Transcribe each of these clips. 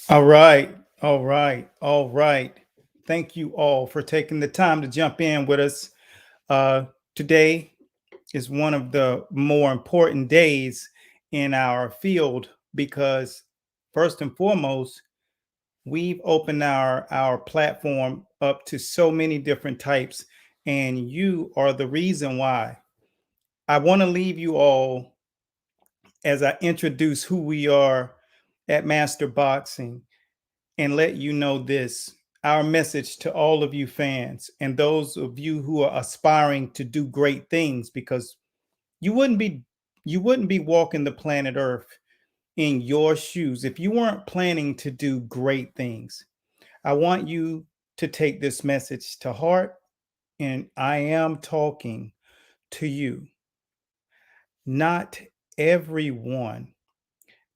All right, all right, all right. Thank you all for taking the time to jump in with us. Today is one of the more important days in our field because, first and foremost, we've opened our platform up to so many different types, and you are the reason why. I want to leave you all as I introduce who we are at Master Boxing and let you know this. Our message to all of you fans and those of you who are aspiring to do great things, because you wouldn't be you wouldn't be walking the planet Earth in your shoes if you weren't planning to do great things. I want you to take this message to heart, and I am talking to you. Not everyone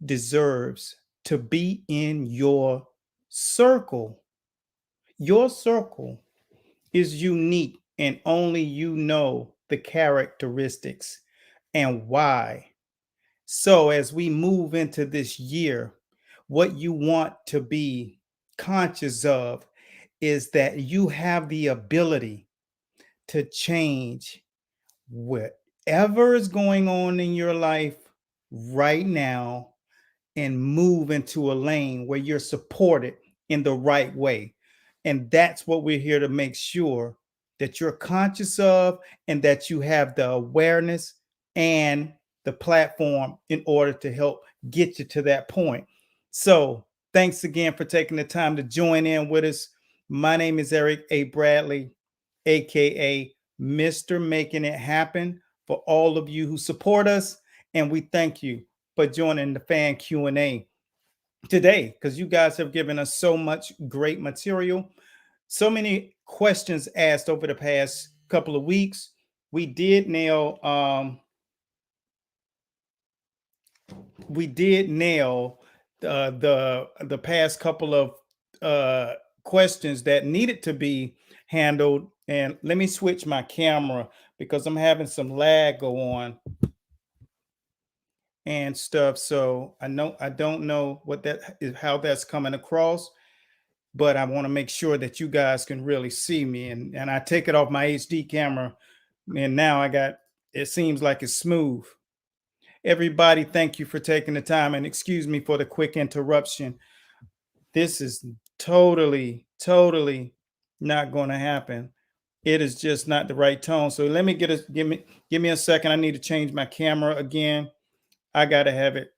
deserves to be in your circle. Your circle is unique, and only you know the characteristics and why. So, as we move into this year, what you want to be conscious of is that you have the ability to change whatever is going on in your life right now and move into a lane where you're supported in the right way. And that's what we're here to make sure that you're conscious of and that you have the awareness and the platform in order to help get you to that point. So, thanks again for taking the time to join in with us. My name is Eric A. Bradley, aka Mr. Making It Happen, for all of you who support us, and we thank you for joining the fan Q&A today, because you guys have given us so much great material, so many questions asked over the past couple of weeks. We did nail the past couple of questions that needed to be handled. And let me switch my camera because I'm having some lag go on and stuff. So I don't know what that is, how that's coming across, but I want to make sure that you guys can really see me. And I take it off my HD camera, and now I got, it seems like it's smooth. Everybody, thank you for taking the time, and excuse me for the quick interruption. This is totally not going to happen. It is just not the right tone. So let me give me a second. I need to change my camera again. I got to have it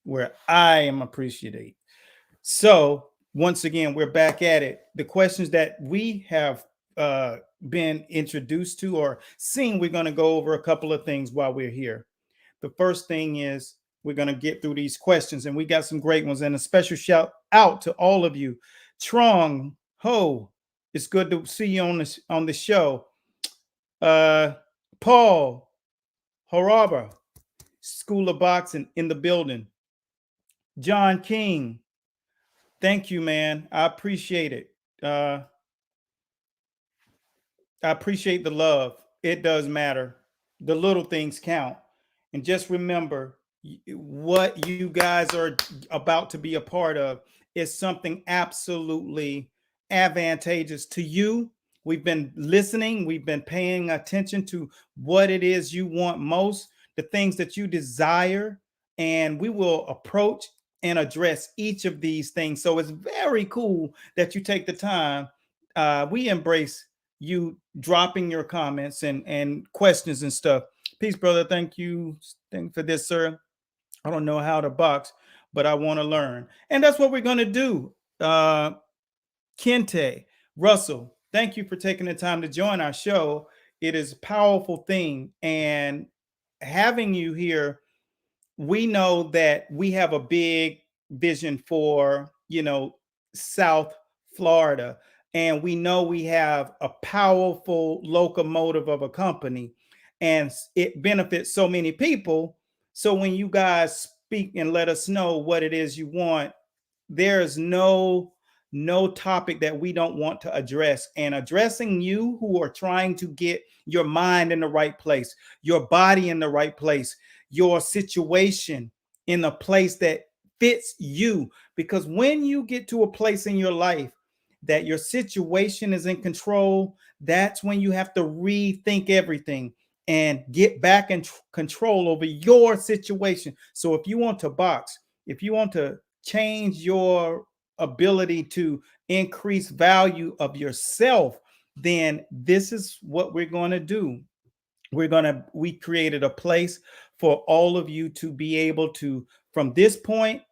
where I am appreciated. So once again, we're back at it. The questions that we have been introduced to or seen, we're going to go over a couple of things while we're here. The first thing is we're going to get through these questions, and we got some great ones. And a special shout out to all of you. Trong Ho, it's good to see you on the show. Uh, Paul Haraba, School of Boxing in the building. John King, thank you, man. I appreciate it. I appreciate the love. It does matter. The little things count. And just remember, what you guys are about to be a part of is something absolutely advantageous to you. We've been listening, we've been paying attention to what it is you want most, the things that you desire, and we will approach and address each of these things. So it's very cool that you take the time. We embrace you dropping your comments and questions and stuff. Peace, brother. Thank you. Thank for this, sir. I don't know how to box, but I want to learn. And that's what we're going to do. Kente, Russell, thank you for taking the time to join our show. It is a powerful thing. And having you here, we know that we have a big vision for, South Florida. And we know we have a powerful locomotive of a company, and it benefits so many people. So when you guys speak and let us know what it is you want, there's no topic that we don't want to address. And addressing you who are trying to get your mind in the right place, your body in the right place, your situation in a place that fits you. Because when you get to a place in your life that your situation is in control, that's when you have to rethink everything and get back in control over your situation. So if you want to box, if you want to change your ability to increase value of yourself, then this is what we're going to do. We created a place for all of you to be able to, from this point,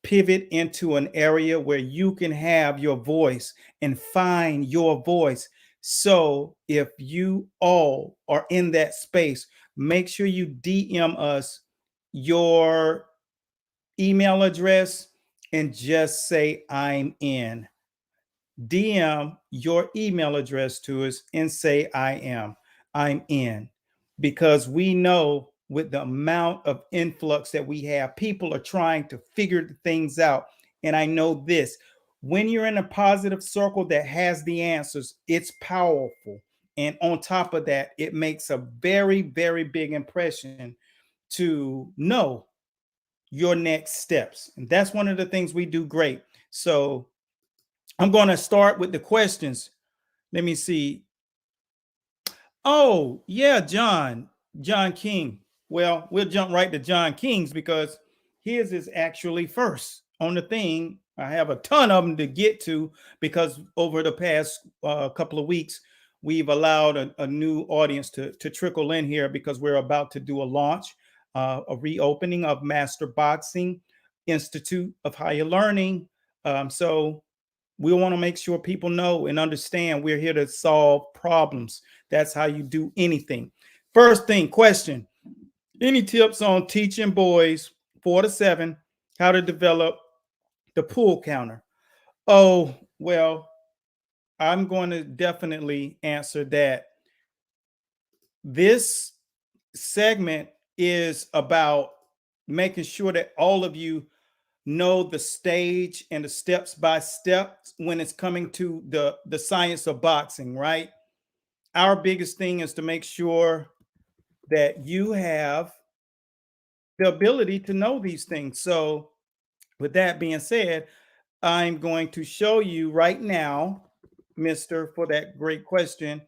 pivot into an area where you can have your voice and find your voice. So if you all are in that space, make sure you DM us your email address and just say, I'm in. DM your email address to us and say, I'm in. Because we know with the amount of influx that we have, people are trying to figure things out. And I know this, when you're in a positive circle that has the answers, it's powerful. And on top of that, it makes a very, very big impression to know your next steps. And that's one of the things we do great. So I'm going to start with the questions. Let me see. Oh, yeah, John King. Well, we'll jump right to John King's because his is actually first on the thing. I have a ton of them to get to because over the past couple of weeks, we've allowed a new audience to trickle in here because we're about to do a launch, a reopening of Master Boxing Institute of Higher Learning. So we want to make sure people know and understand we're here to solve problems. That's how you do anything. First thing, question. Any tips on teaching boys 4 to 7 how to develop the pull counter? Oh, well, I'm going to definitely answer that. This segment is about making sure that all of you know the stage and the steps by steps when it's coming to the science of boxing, right? Our biggest thing is to make sure that you have the ability to know these things. So with that being said, I'm going to show you right now, Mr., for that great question,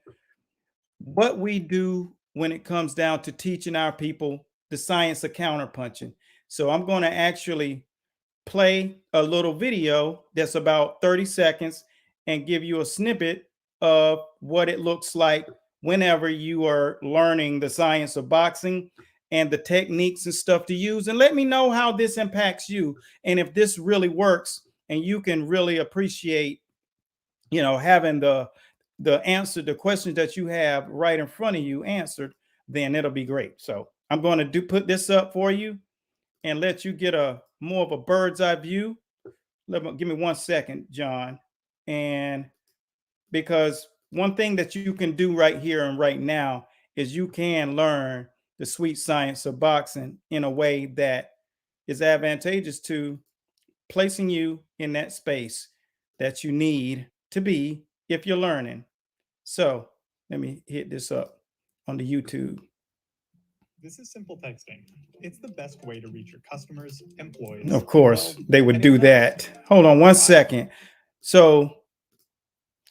what we do when it comes down to teaching our people the science of counterpunching. So I'm going to actually play a little video that's about 30 seconds and give you a snippet of what it looks like whenever you are learning the science of boxing and the techniques and stuff to use. And let me know how this impacts you and if this really works and you can really appreciate, having the answer, the questions that you have right in front of you answered, then it'll be great. So I'm going to put this up for you and let you get a more of a bird's eye view. Give me 1 second, John. And because one thing that you can do right here and right now is you can learn the sweet science of boxing in a way that is advantageous to placing you in that space that you need to be if you're learning. So let me hit this up on the YouTube. This is simple texting. It's the best way to reach your customers, employees. Of course, they would do that. Hold on 1 second. So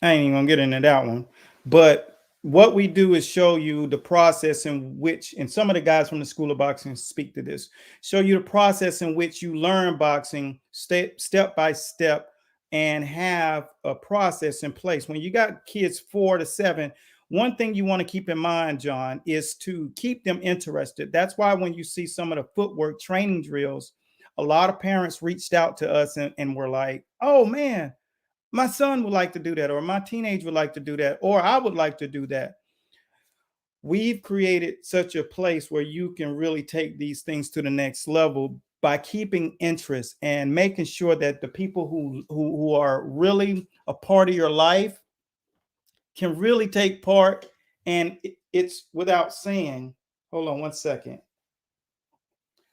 I ain't even gonna get into that one. But what we do is show you the process in which, and some of the guys from the School of Boxing speak to this, show you the process in which you learn boxing step by step and have a process in place. When you got kids 4 to 7, one thing you want to keep in mind, John, is to keep them interested. That's why when you see some of the footwork training drills, a lot of parents reached out to us and were like, oh man, my son would like to do that, or my teenage would like to do that, or I would like to do that. We've created such a place where you can really take these things to the next level by keeping interest and making sure that the people who are really a part of your life can really take part. And it's without saying, hold on 1 second,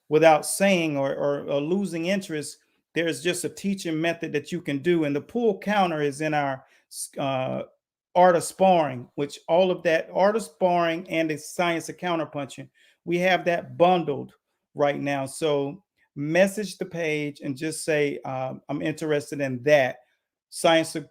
without saying or losing interest, there's just a teaching method that you can do. And the pull counter is in our uh, art of sparring, which all of that art of sparring and the science of counterpunching, we have that bundled right now. So message the page and just say, I'm interested in that science of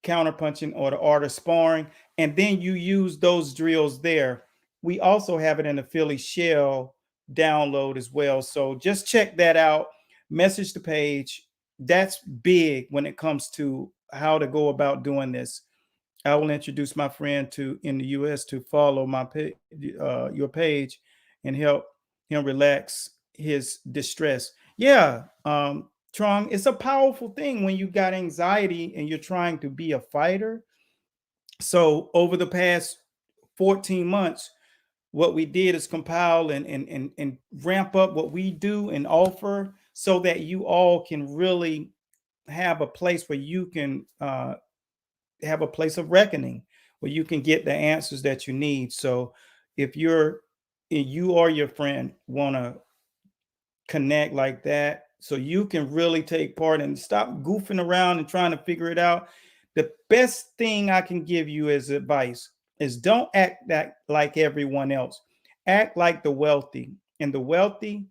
counterpunching or the art of sparring. And then you use those drills there. We also have it in the Philly Shell download as well. So just check that out. Message the page. That's big when it comes to how to go about doing this. I will introduce my friend to in the U.S. to follow your page and help him relax his distress. Yeah, Trong, it's a powerful thing when you got anxiety and you're trying to be a fighter. So over the past 14 months, what we did is compile and ramp up what we do and offer so that you all can really have a place where you can have a place of reckoning where you can get the answers that you need. So if you or your friend want to connect like that so you can really take part and stop goofing around and trying to figure it out, the best thing I can give you as advice is don't act that like everyone else. Act like the wealthy. And the wealthy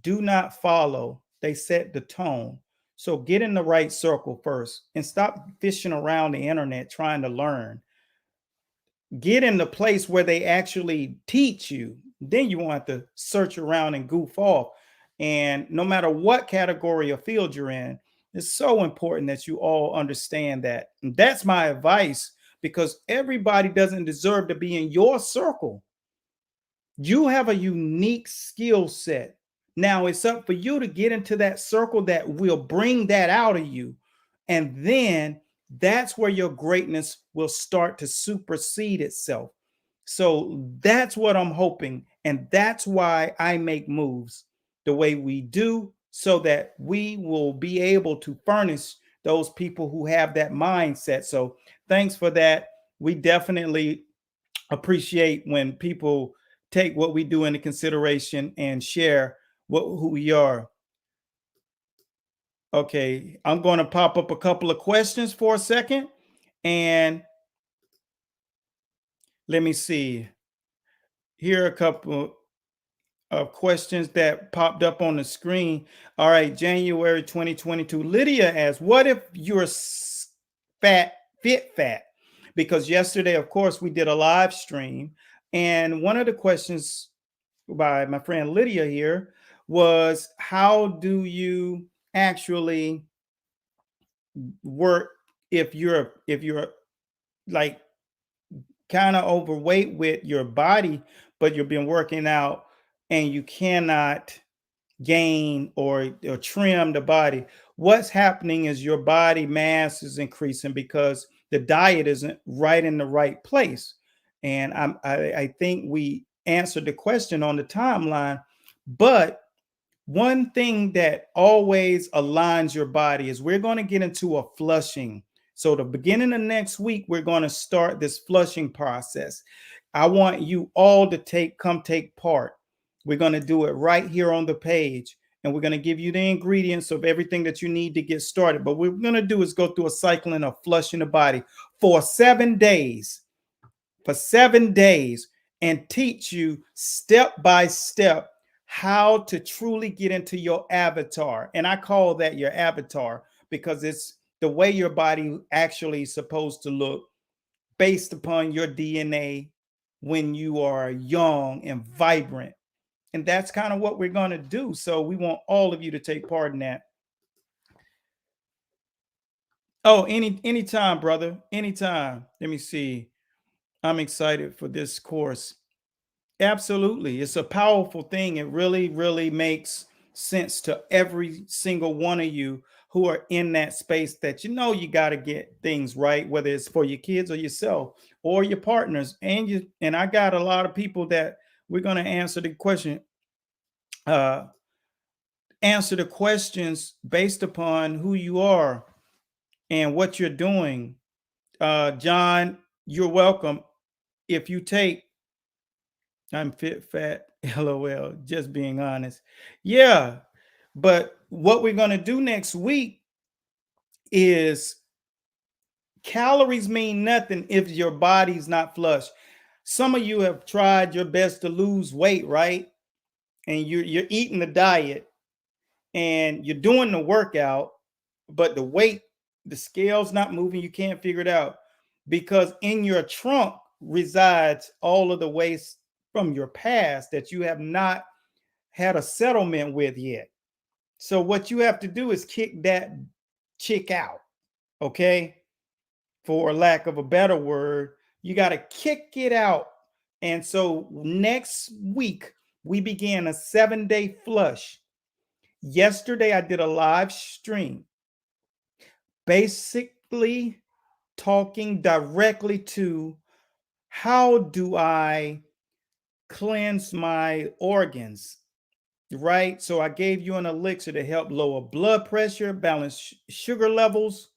do not follow, they set the tone. So get in the right circle first and stop fishing around the internet trying to learn. Get in the place where they actually teach you. Then you want to search around and goof off. And no matter what category or field you're in, it's so important that you all understand that. And that's my advice because everybody doesn't deserve to be in your circle. You have a unique skill set. Now it's up for you to get into that circle that will bring that out of you. And then that's where your greatness will start to supersede itself. So that's what I'm hoping. And that's why I make moves the way we do, so that we will be able to furnish those people who have that mindset. So thanks for that. We definitely appreciate when people take what we do into consideration and share who we are. Okay, I'm going to pop up a couple of questions for a second. And let me see. Here are a couple of questions that popped up on the screen. All right, January 2022. Lydia asks, what if you're fat, fat? Because yesterday, of course, we did a live stream. And one of the questions by my friend Lydia here was, how do you actually work if you're like kind of overweight with your body, but you've been working out and you cannot gain or trim the body? What's happening is your body mass is increasing because the diet isn't right in the right place. And I think we answered the question on the timeline, but one thing that always aligns your body is we're going to get into a flushing. So the beginning of next week, we're going to start this flushing process. I want you all to take part. We're going to do it right here on the page. And we're going to give you the ingredients of everything that you need to get started. But what we're going to do is go through a cycling of flushing the body for 7 days. For 7 days, and teach you step by step how to truly get into your avatar. And I call that your avatar because it's the way your body actually is supposed to look based upon your DNA when you are young and vibrant. And that's kind of what we're going to do. So we want all of you to take part in that. Oh, anytime, brother. Anytime. Let me see. I'm excited for this course. Absolutely. It's a powerful thing. It really, really makes sense to every single one of you who are in that space that you got to get things right, whether it's for your kids or yourself or your partners. And I got a lot of people that we're going to uh answer the questions based upon who you are and what you're doing. John, you're welcome. If you take I'm fit, fat, LOL, just being honest. Yeah. But what we're going to do next week is calories mean nothing if your body's not flush. Some of you have tried your best to lose weight, right? And you're eating the diet and you're doing the workout, but the weight, the scale's not moving, you can't figure it out because in your trunk resides all of the waste from your past that you have not had a settlement with yet. So what you have to do is kick that chick out, okay? For lack of a better word, you got to kick it out. And so next week, we began a 7-day flush. Yesterday, I did a live stream, basically talking directly to how do I cleanse my organs, right? So I gave you an elixir to help lower blood pressure, balance sugar levels.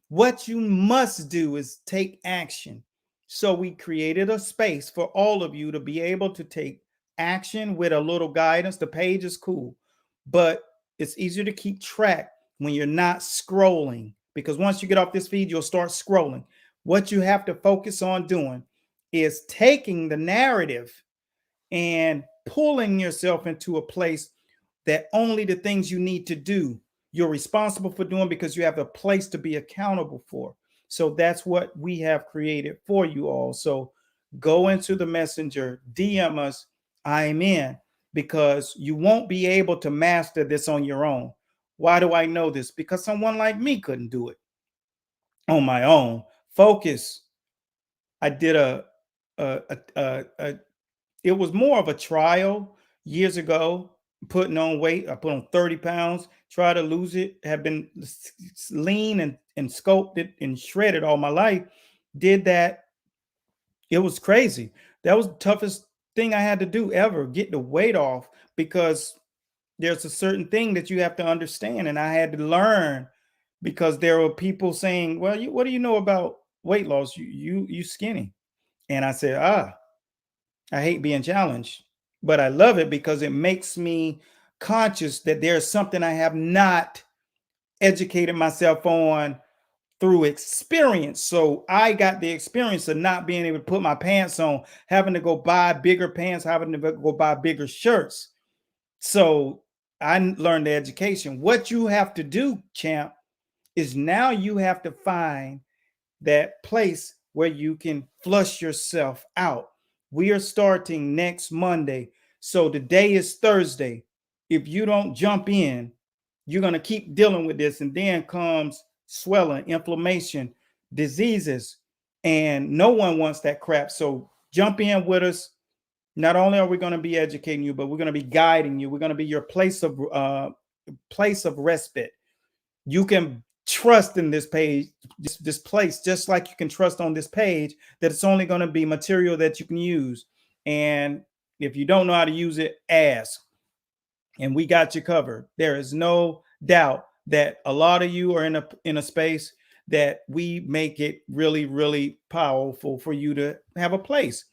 What you must do is take action. So we created a space for all of you to be able to take action with a little guidance. The page is cool, but it's easier to keep track when you're not scrolling because once you get off this feed, you'll start scrolling. What you have to focus on doing is taking the narrative and pulling yourself into a place that only the things you need to do you're responsible for doing because you have a place to be accountable for. So that's what we have created for you all. So go into the messenger, DM us, I'm in, because you won't be able to master this on your own. Why do I know this? Because someone like me couldn't do it on my own. Focus. I did a it was more of a trial years ago, putting on weight. I put on 30 pounds, try to lose it, have been lean and sculpted and shredded all my life. Did that. It was crazy. That was the toughest thing I had to do ever, get the weight off, because there's a certain thing that you have to understand. And I had to learn because there were people saying, well, what do you know about weight loss? You skinny. And I said, I hate being challenged, but I love it because it makes me conscious that there's something I have not educated myself on through experience. So I got the experience of not being able to put my pants on, having to go buy bigger pants, having to go buy bigger shirts. So I learned the education. What you have to do, champ, is now you have to find that place where you can flush yourself out. We are starting next Monday. So today is Thursday. If you don't jump in, you're going to keep dealing with this. And then comes swelling, inflammation, diseases. And no one wants that crap. So jump in with us. Not only are we going to be educating you, but we're going to be guiding you. We're going to be your place of respite. You can trust in this page, this place, just like you can trust on this page that it's only going to be material that you can use. And if you don't know how to use it, ask, and we got you covered. There is no doubt that a lot of you are in a space that we make it really, really powerful for you to have a place.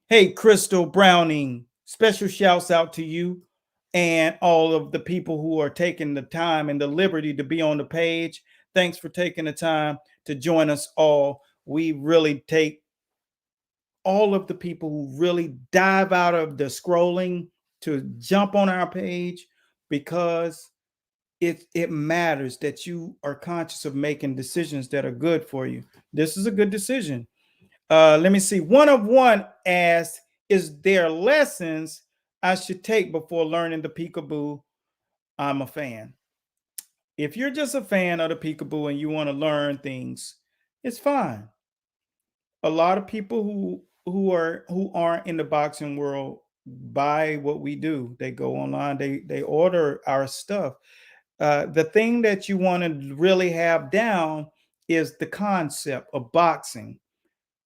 Hey, Crystal Browning, special shouts out to you and all of the people who are taking the time and the liberty to be on the page. Thanks for taking the time to join us all. We really take all of the people who really dive out of the scrolling to jump on our page because it matters that you are conscious of making decisions that are good for you. This is a good decision. Let me see. One of one asked, is there lessons I should take before learning the Peekaboo? I'm a fan. If you're just a fan of the Peekaboo and you want to learn things, it's fine. A lot of people who aren't in the boxing world buy what we do. They go online, they order our stuff. The thing that you want to really have down is the concept of boxing,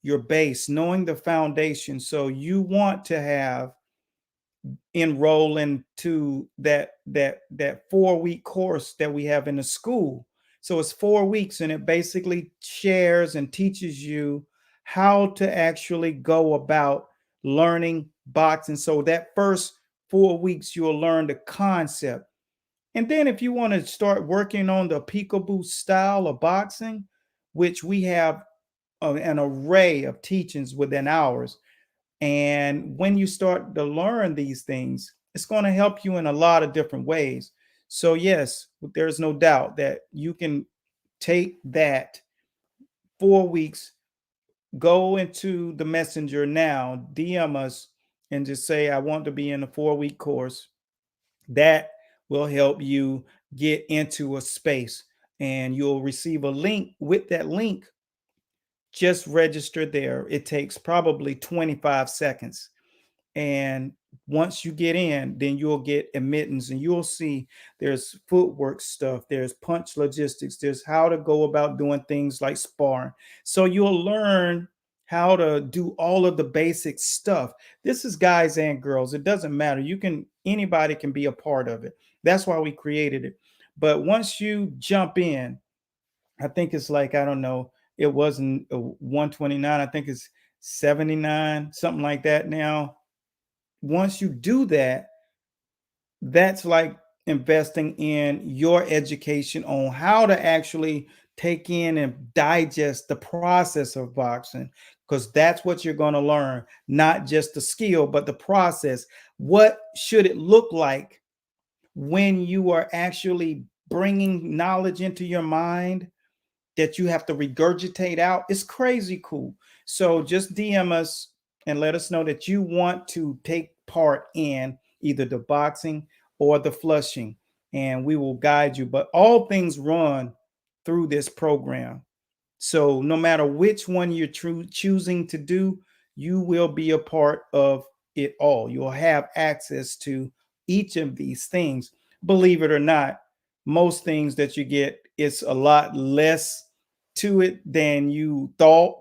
your base, knowing the foundation. So you want to have enroll into that 4-week course that we have in the school. So it's 4 weeks and it basically shares and teaches you how to actually go about learning boxing. So that first 4 weeks you'll learn the concept. And then if you want to start working on the peekaboo style of boxing, which we have an array of teachings within ours. And when you start to learn these things, it's going to help you in a lot of different ways. So, yes, there's no doubt that you can take that 4 weeks, go into the messenger now, DM us, and just say, I want to be in a 4 week course. That will help you get into a space, and you'll receive a link. With that link, just register there. It takes probably 25 seconds. And once you get in, then you'll get admittance, and you'll see there's footwork stuff, there's punch logistics, there's how to go about doing things like sparring. So you'll learn how to do all of the basic stuff. This is guys and girls. It doesn't matter. Anybody can be a part of it. That's why we created it. But once you jump in, I think it's like, I don't know, it wasn't 129. I think it's 79, something like that now. Once you do that, that's like investing in your education on how to actually take in and digest the process of boxing, because that's what you're going to learn, not just the skill, but the process. What should it look like when you are actually bringing knowledge into your mind that you have to regurgitate out? It's crazy cool. So just DM us and let us know that you want to take part in either the boxing or the flushing, and we will guide you. But all things run through this program. So no matter which one you're choosing to do, you will be a part of it all. You'll have access to each of these things. Believe it or not, most things that you get, it's a lot less to it than you thought.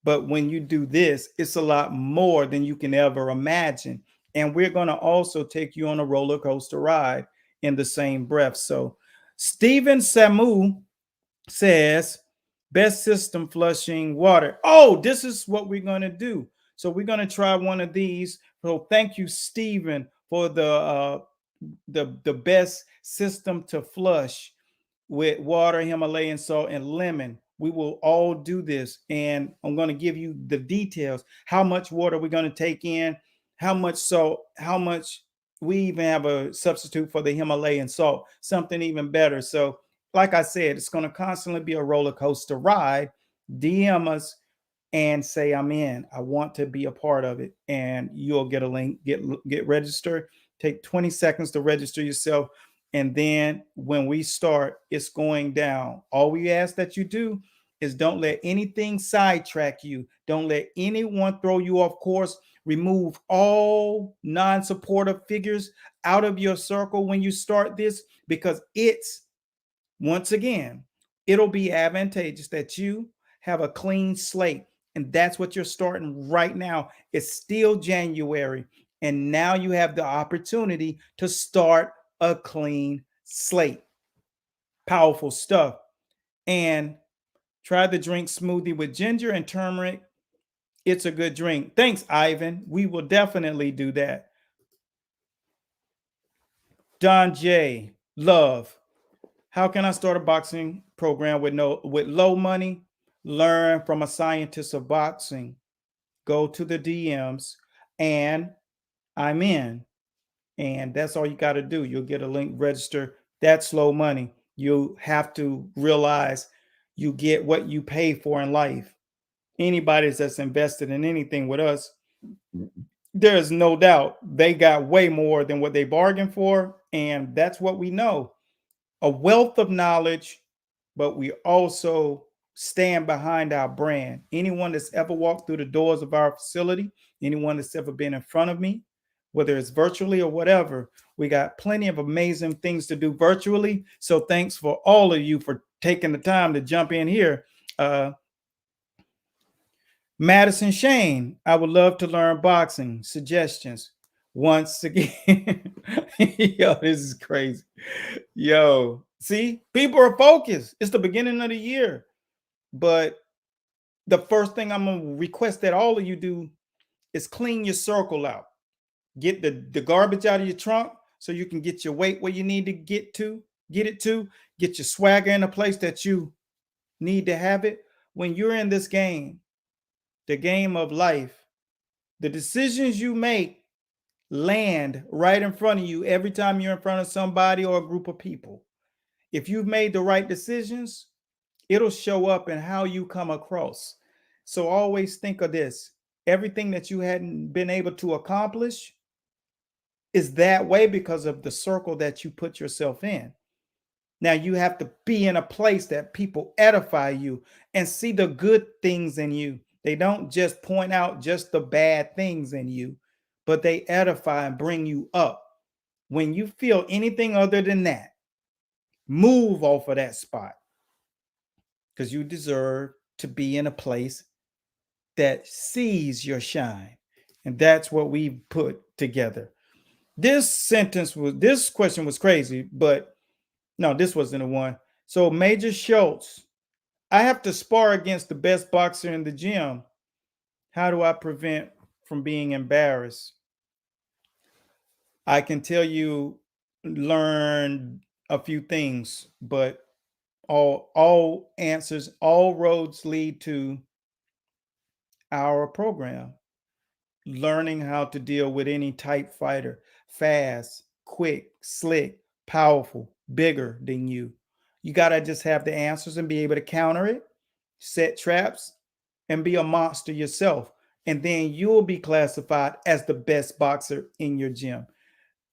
But when you do this, it's a lot more than you can ever imagine. And we're going to also take you on a roller coaster ride in the same breath. So, Stephen Samu says, best system flushing water. Oh, this is what we're going to do. So we're going to try one of these. So thank you, Stephen, for the best system to flush with water, Himalayan salt, and lemon. We will all do this, and I'm going to give you the details. How much water we're going to take in, how much salt, how much. We even have a substitute for the Himalayan salt, something even better. So, like I said, it's going to constantly be a roller coaster ride. DM us and say, I'm in. I want to be a part of it, and you'll get a link. Get registered. Take 20 seconds to register yourself, and then when we start, it's going down. All we ask that you do is don't let anything sidetrack you. Don't let anyone throw you off course. Remove all non-supportive figures out of your circle when you start this, because once again, it'll be advantageous that you have a clean slate. And that's what you're starting right now. It's still January. And now you have the opportunity to start a clean slate. Powerful stuff. And try the drink smoothie with ginger and turmeric. It's a good drink. Thanks, Ivan. We will definitely do that. Don J. Love. How can I start a boxing program with low money? Learn from a scientist of boxing. Go to the DMs and I'm in. And that's all you got to do. You'll get a link, register. That's slow money. You have to realize you get what you pay for in life. Anybody that's invested in anything with us, there's no doubt they got way more than what they bargained for. And that's what we know, a wealth of knowledge, but we also stand behind our brand. Anyone that's ever walked through the doors of our facility, anyone that's ever been in front of me, whether it's virtually or whatever, we got plenty of amazing things to do virtually. So thanks for all of you for taking the time to jump in here. Madison Shane, I would love to learn boxing. Suggestions. Once again, yo, this is crazy. Yo, see, people are focused. It's the beginning of the year. But the first thing I'm going to request that all of you do is clean your circle out. Get the garbage out of your trunk so you can get your weight where you need to get it to. Get your swagger in a place that you need to have it. When you're in this game, the game of life, the decisions you make land right in front of you every time you're in front of somebody or a group of people. If you've made the right decisions, it'll show up in how you come across. So always think of this. Everything that you hadn't been able to accomplish is that way because of the circle that you put yourself in. Now you have to be in a place that people edify you and see the good things in you. They don't just point out just the bad things in you, but they edify and bring you up. When you feel anything other than that, move off of that spot because you deserve to be in a place that sees your shine. And that's what we put together. This question was crazy, but no, this wasn't the one. So, Major Schultz, I have to spar against the best boxer in the gym. How do I prevent from being embarrassed? I can tell you learn a few things, but all roads lead to our program. Learning how to deal with any type fighter, fast, quick, slick, powerful, bigger than you. You got to just have the answers and be able to counter it, set traps, and be a monster yourself. And then you'll be classified as the best boxer in your gym.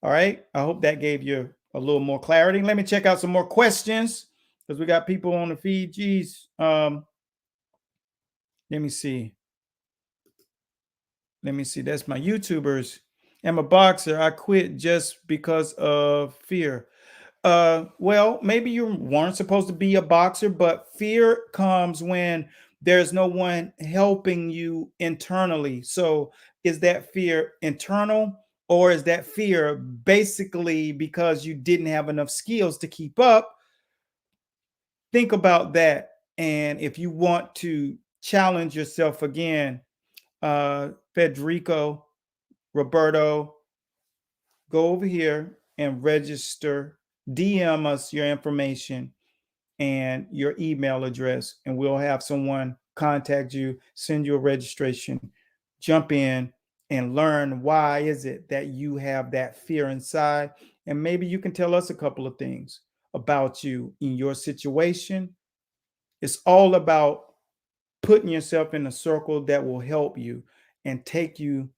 All right. I hope that gave you a little more clarity. Let me check out some more questions because we got people on the feed. Geez. Let me see. Let me see. That's my YouTubers. I'm a boxer. I quit just because of fear. Well, maybe you weren't supposed to be a boxer, but fear comes when there's no one helping you internally. So, is that fear internal, or is that fear basically because you didn't have enough skills to keep up? Think about that. And if you want to challenge yourself again, Federico, Roberto, go over here and register. DM us your information and your email address, and we'll have someone contact you, send you a registration, jump in and learn why is it that you have that fear inside. And maybe you can tell us a couple of things about you in your situation. It's all about putting yourself in a circle that will help you and take you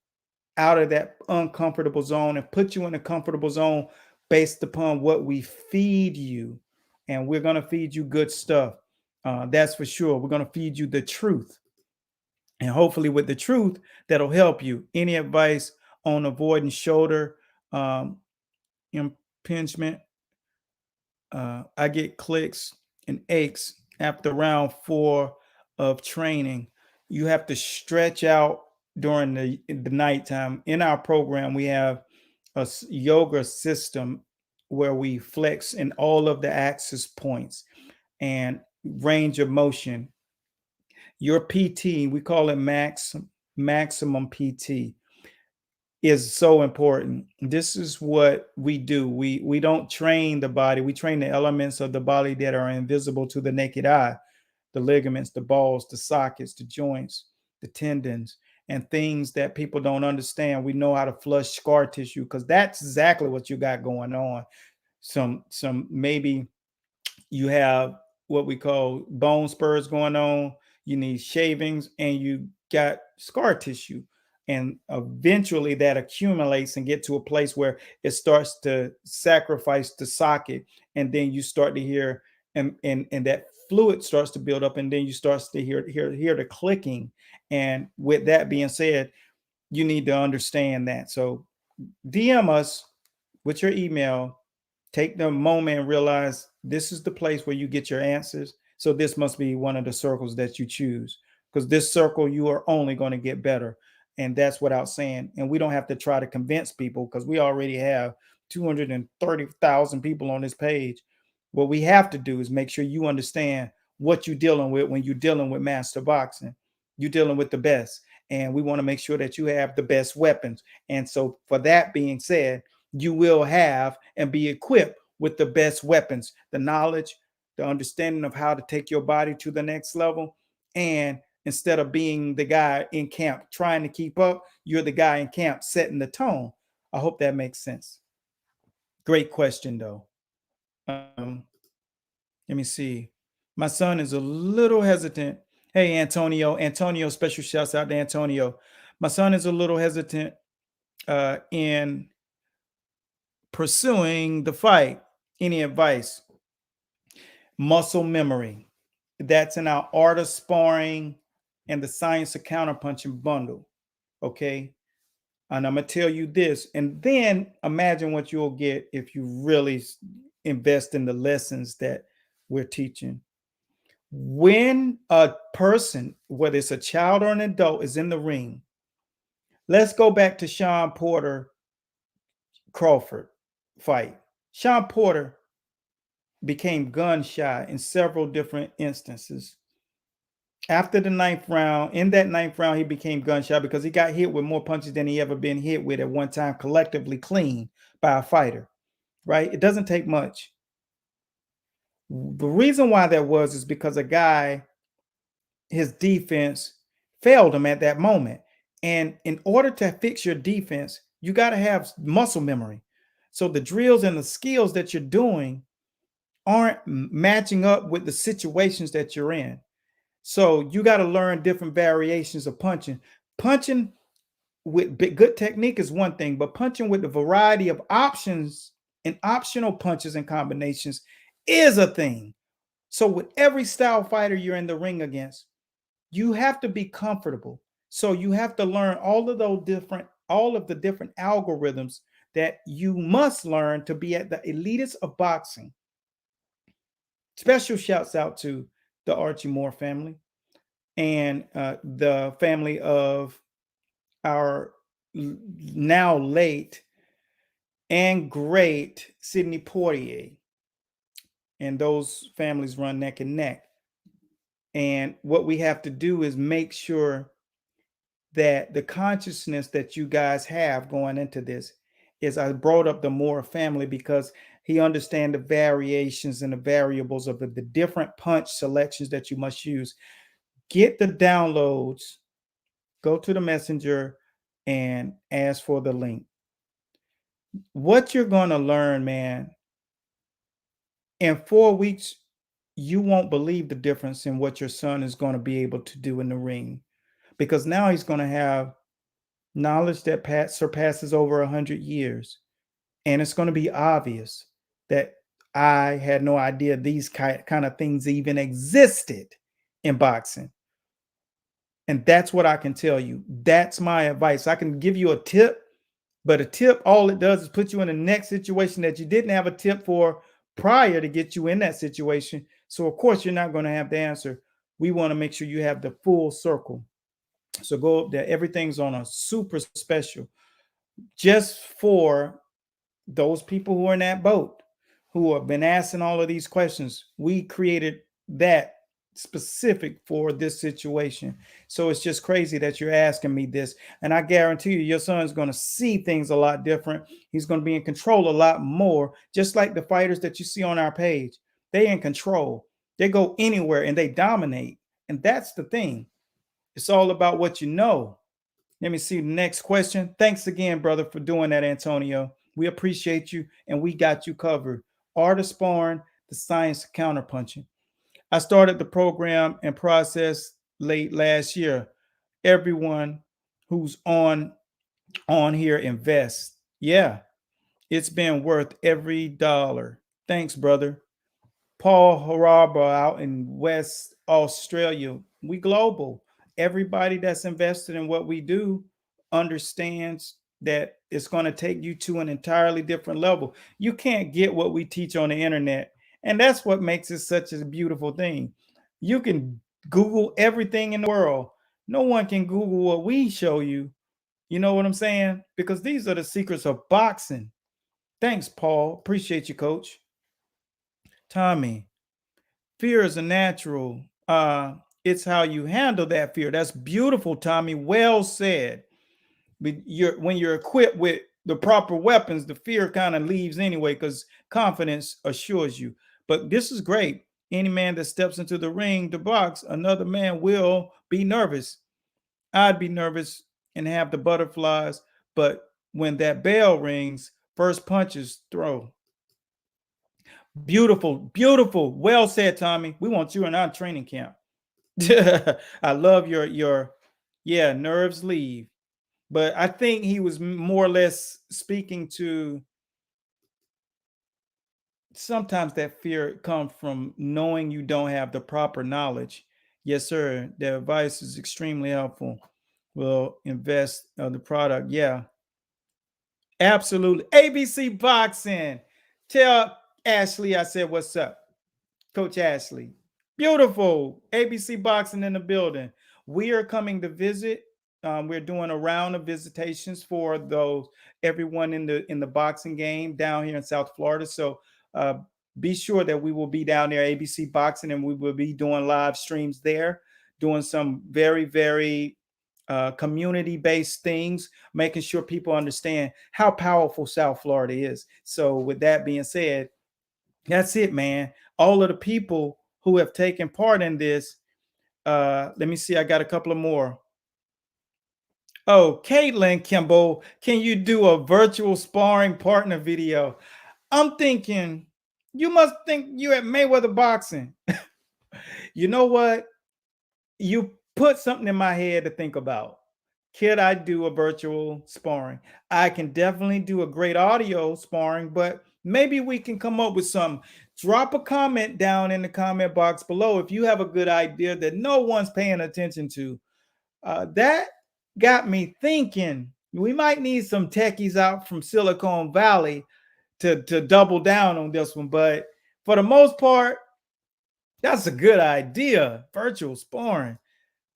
out of that uncomfortable zone and put you in a comfortable zone based upon what we feed you. And we're going to feed you good stuff. That's for sure. We're going to feed you the truth. And hopefully, with the truth, that'll help you. Any advice on avoiding shoulder impingement? I get clicks and aches after round 4 of training. You have to stretch out during the nighttime. In our program, we have a yoga system where we flex in all of the axis points and range of motion. Your PT, we call it maximum PT, is so important. This is what we do. We don't train the body. We train the elements of the body that are invisible to the naked eye, the ligaments, the balls, the sockets, the joints, the tendons, and things that people don't understand. We know how to flush scar tissue because that's exactly what you got going on. Some maybe you have what we call bone spurs going on. You need shavings and you got scar tissue. And eventually that accumulates and get to a place where it starts to sacrifice the socket. And then you start to hear and that fluid starts to build up, and then you start to hear the clicking. And with that being said, you need to understand that. So DM us with your email. Take the moment and realize this is the place where you get your answers. So this must be one of the circles that you choose, because this circle you are only going to get better. And that's without saying. And we don't have to try to convince people because we already have 230,000 people on this page. What we have to do is make sure you understand what you're dealing with when you're dealing with master boxing. You're dealing with the best. And we want to make sure that you have the best weapons. And so, for that being said, you will have and be equipped with the best weapons, the knowledge, the understanding of how to take your body to the next level. And instead of being the guy in camp trying to keep up, you're the guy in camp setting the tone. I hope that makes sense. Great question, though. Let me see. My son is a little hesitant. Hey, Antonio. Antonio, special shouts out to Antonio. My son is a little hesitant in pursuing the fight. Any advice? Muscle memory. That's in our art of sparring and the science of counterpunching bundle. Okay. And I'm going to tell you this, and then imagine what you'll get if you really invest in the lessons that we're teaching. When a person, whether it's a child or an adult, is in the ring, let's go back to Sean Porter Crawford fight. Sean Porter became gun shy in several different instances. After the ninth round, in that ninth round, he became gun shy because he got hit with more punches than he ever been hit with at one time, collectively clean by a fighter, right? It doesn't take much. The reason why that was is because a guy, his defense failed him at that moment. And in order to fix your defense, you got to have muscle memory. So the drills and the skills that you're doing aren't matching up with the situations that you're in. So you got to learn different variations of punching. Punching with good technique is one thing, but punching with the variety of options and optional punches and combinations is a thing. So with every style fighter you're in the ring against, you have to be comfortable. So you have to learn all of the different algorithms that you must learn to be at the elitist of boxing. Special shouts out to the Archie Moore family and the family of our now late and great Sidney Poitier. And those families run neck and neck. And what we have to do is make sure that the consciousness that you guys have going into this is, I brought up the Moore family because he understands the variations and the variables of the different punch selections that you must use. Get the downloads, go to the messenger and ask for the link. What you're going to learn, man, in 4 weeks, you won't believe the difference in what your son is going to be able to do in the ring, because now he's going to have knowledge that surpasses over 100 years. And it's going to be obvious that I had no idea these kind of things even existed in boxing. And that's what I can tell you. That's my advice. I can give you a tip, but a tip, all it does is put you in the next situation that you didn't have a tip for prior to get you in that situation. So, of course, you're not going to have the answer. We want to make sure you have the full circle. So go up there. Everything's on a super special just for those people who are in that boat, who have been asking all of these questions. We created that specific for this situation. So it's just crazy that you're asking me this. And I guarantee you, your son's going to see things a lot different. He's going to be in control a lot more, just like the fighters that you see on our page. They in control. They go anywhere and they dominate. And that's the thing. It's all about what you know. Let me see the next question. Thanks again, brother, for doing that, Antonio. We appreciate you, and we got you covered. Art of Sparring, the science of counterpunching. I started the program and process late last year. Everyone who's on here invest. Yeah, it's been worth every dollar. Thanks, brother. Paul Haraba out in West Australia. We global. Everybody that's invested in what we do understands that it's going to take you to an entirely different level. You can't get what we teach on the internet. And that's what makes it such a beautiful thing. You can Google everything in the world. No one can Google what we show you. You know what I'm saying? Because these are the secrets of boxing. Thanks, Paul. Appreciate you, coach. Tommy, fear is a natural. It's how you handle that fear. That's beautiful, Tommy. Well said. But when you're equipped with the proper weapons, the fear kind of leaves anyway, because confidence assures you. But this is great. Any man that steps into the ring to box, another man will be nervous. I'd be nervous and have the butterflies, but when that bell rings, first punches throw. Beautiful, beautiful. Well said, Tommy. We want you in our training camp. I love your yeah, nerves leave. But I think he was more or less speaking to sometimes that fear comes from knowing you don't have the proper knowledge. Yes, sir. The advice is extremely helpful. We'll invest the product. Yeah, absolutely. ABC Boxing. Tell Ashley I said, what's up? Coach Ashley. Beautiful. ABC Boxing in the building. We are coming to visit. We're doing a round of visitations for those everyone in the boxing game down here in South Florida. So uh, be sure that we will be down there, ABC Boxing, and we will be doing live streams there, doing some very community-based things, making sure people understand how powerful South Florida is. So with that being said, that's it, man. All of the people who have taken part in this. Let me see. I got a couple of more. Oh, Caitlin Kimball, can you do a virtual sparring partner video? I'm thinking you must think you at Mayweather Boxing. You know what? You put something in my head to think about. Could I do a virtual sparring? I can definitely do a great audio sparring, but maybe we can come up with some. Drop a comment down in the comment box below if you have a good idea that no one's paying attention to. That got me thinking we might need some techies out from Silicon Valley to double down on this one. But for the most part, that's a good idea. Virtual sparring.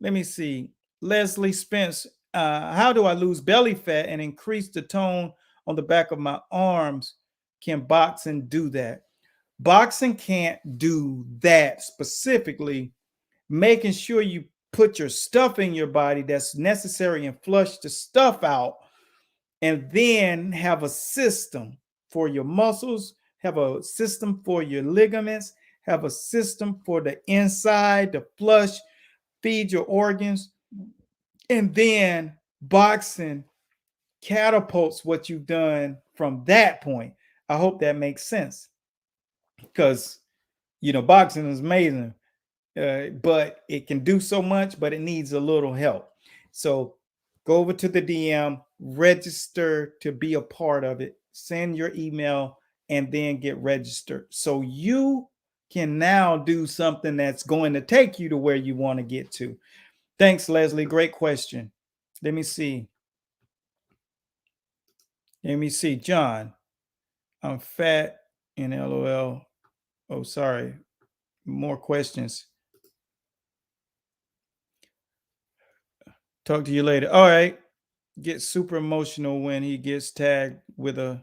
Let me see. Leslie Spence, how do I lose belly fat and increase the tone on the back of my arms? Can boxing do that? Boxing can't do that specifically. Making sure you put your stuff in your body that's necessary and flush the stuff out, and then have a system for your muscles, have a system for your ligaments, have a system for the inside to flush, feed your organs. And then boxing catapults what you've done from that point. I hope that makes sense because, boxing is amazing, but it can do so much, but it needs a little help. So go over to the DM, register to be a part of it, send your email, and then get registered. So you can now do something that's going to take you to where you want to get to. Thanks, Leslie. Great question. Let me see. John, I'm fat and LOL. Oh, sorry. More questions. Talk to you later. All right. Get super emotional when he gets tagged with a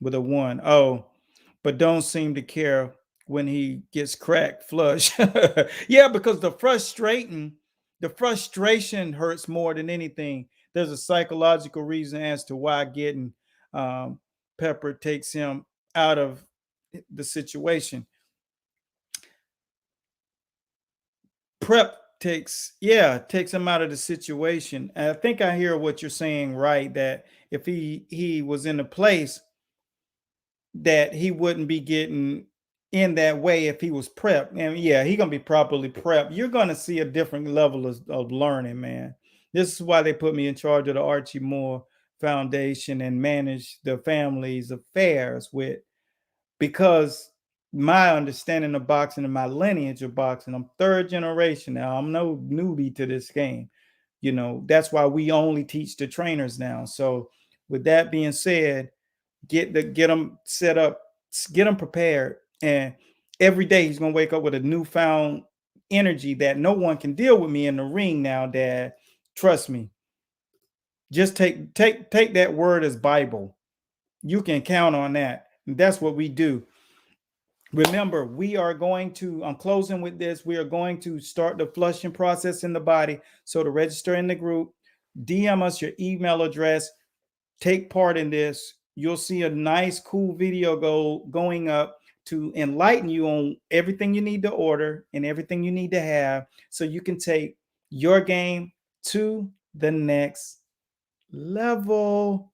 one. Oh, but don't seem to care when he gets cracked flush. Yeah, because the frustration hurts more than anything. There's a psychological reason as to why getting Pepper takes him out of the situation. Prep takes him out of the situation. And I think I hear what you're saying, right? That if he was in a place that he wouldn't be getting in that way if he was prepped. And yeah, he gonna be properly prepped. You're gonna see a different level of learning, man. This is why they put me in charge of the Archie Moore Foundation and manage the family's affairs with, because my understanding of boxing and my lineage of boxing, I'm third generation now. I'm no newbie to this game. That's why we only teach the trainers now. So with that being said, get them set up, get them prepared, and every day he's gonna wake up with a newfound energy that no one can deal with me in the ring now. Dad, trust me. Just take that word as Bible. You can count on that. And that's what we do. Remember, I'm closing with this. We are going to start the flushing process in the body. So to register in the group, DM us your email address, take part in this. You'll see a nice, cool video going up to enlighten you on everything you need to order and everything you need to have so you can take your game to the next level.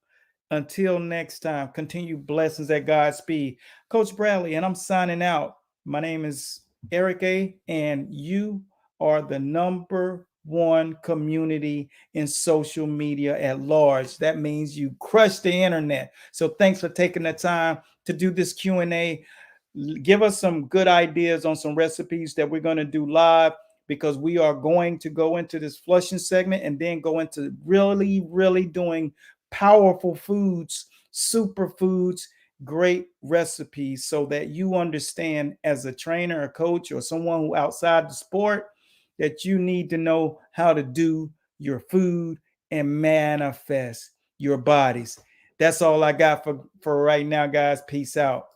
Until next time, continue blessings at Godspeed. Coach Bradley, and I'm signing out. My name is Eric A., and you are the number one community in social media at large. That means you crush the internet. So thanks for taking the time to do this Q&A. Give us some good ideas on some recipes that we're going to do live, because we are going to go into this flushing segment and then go into really doing powerful foods, superfoods, great recipes, so that you understand as a trainer, a coach, or someone who outside the sport, that you need to know how to do your food and manifest your bodies. That's all I got for right now, guys. Peace out.